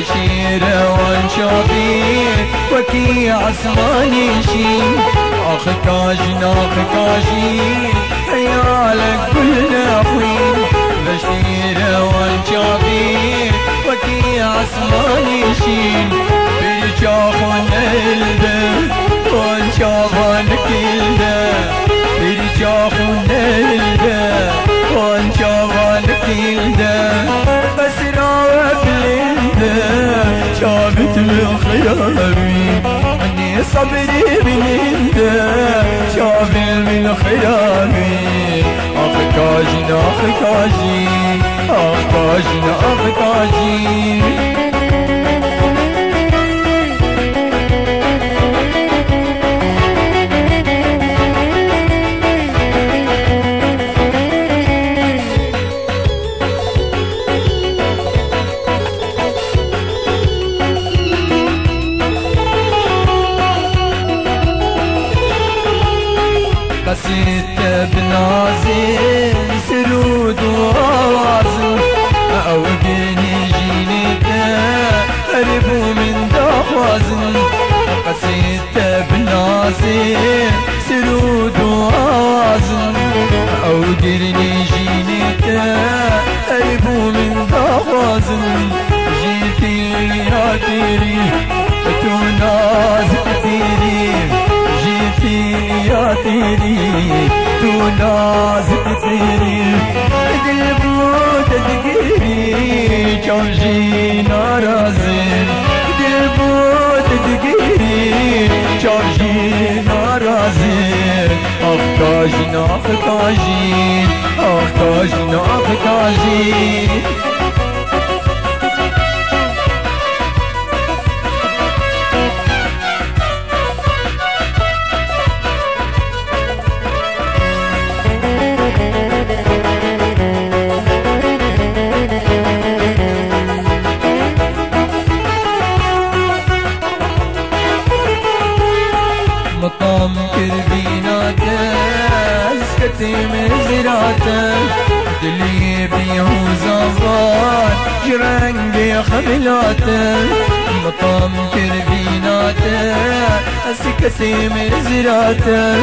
بشيرة وانشابين وكي عسماني شين اخ كاجين اخ كاجين عيالك كلنا اخوين بشيرة وانشابين وكي عسماني شين برجاخون الدم وانشابان كلنا برجاخون الدم وانشابان كلنا بس راوة بلندا شابت من خيامي عني صبري بلندا شابت من خيامي اخ كاجين اخ كاجين اخ كاجين اخ كاجين قصيت بنازل سرود ووازن او بيني جينيته قربوا من دخوازن قصيت بنازل سرود ووازن او بيني جينيته قربوا من دخوازن جيتي يا تيري توناز كثيري يا تيري تو ناز تيري دلبو تدقيري جوجي نارازين دلبو تدقيري جوجي نارازين اختاجين اختاجين اختاجين اختاجين مقام كربيناته اسكتي من زراته دلي بيه زفار جرنقي خبلاته مقام كربيناته اسكتي من زراته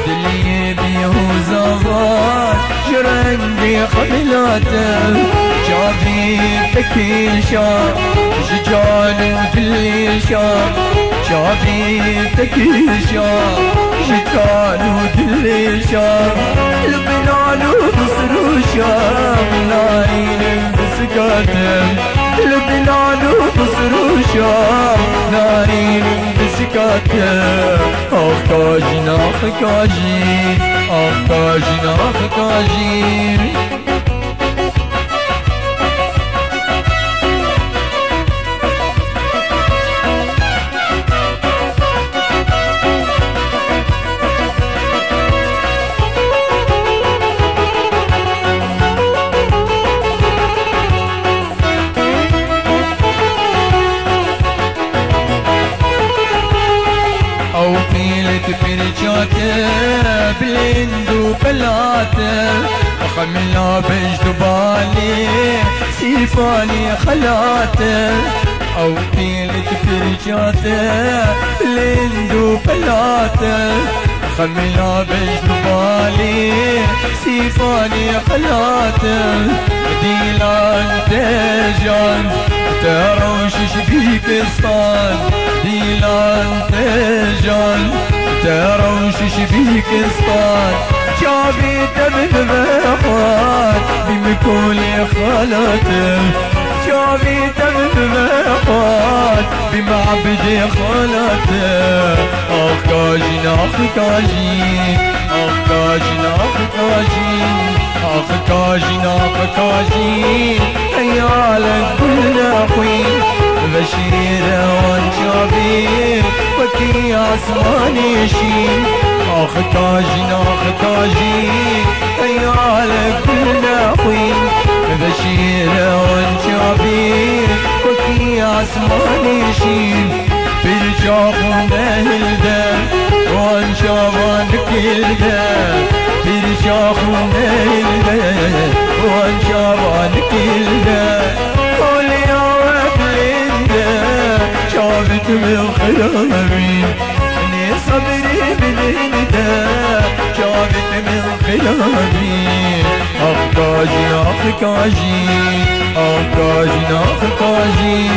دلي بيه زفار جرنقي خبلاته جابي تكيل شام شجال ودلي شام شابي تكيشا شكال ودلي شام البلال وبصر وشام نايل بسكاتم البلال وبصر وشام نايل بسكاتم اخ كاجين اخ كاجين اخ كاجين اخ كاجين او فيلت برجاته بلندو بلاته خملا بجد بالي سيفاني خلاته او فيلت برجاته بلندو بلاته خملا بجد بالي سيفاني خلاته ديلان تجان تروش شبيك اسطان ديلان تجان تروش شبيك اسطان جابي دم بخوات بمكول خالته جابي دم بخوات بمعبد خالته اخ كاجين اخ كاجين اخ كاجين اخ كاجين اخ كاجين اخ كاجين عيالك كلنا اخوين بشيرة وانشابين وكي عسماني شين اخ كاجين اخ كاجين عيالك كلنا اخوين بشيرة وانشابين وكي عسماني شين برجاخون الدم وانشابان كلنا برجاخون الدم وانشابان كلنا قول يا وابلين لابي اخ كاجي اخ كاجي اخ كاجي اخ كاجي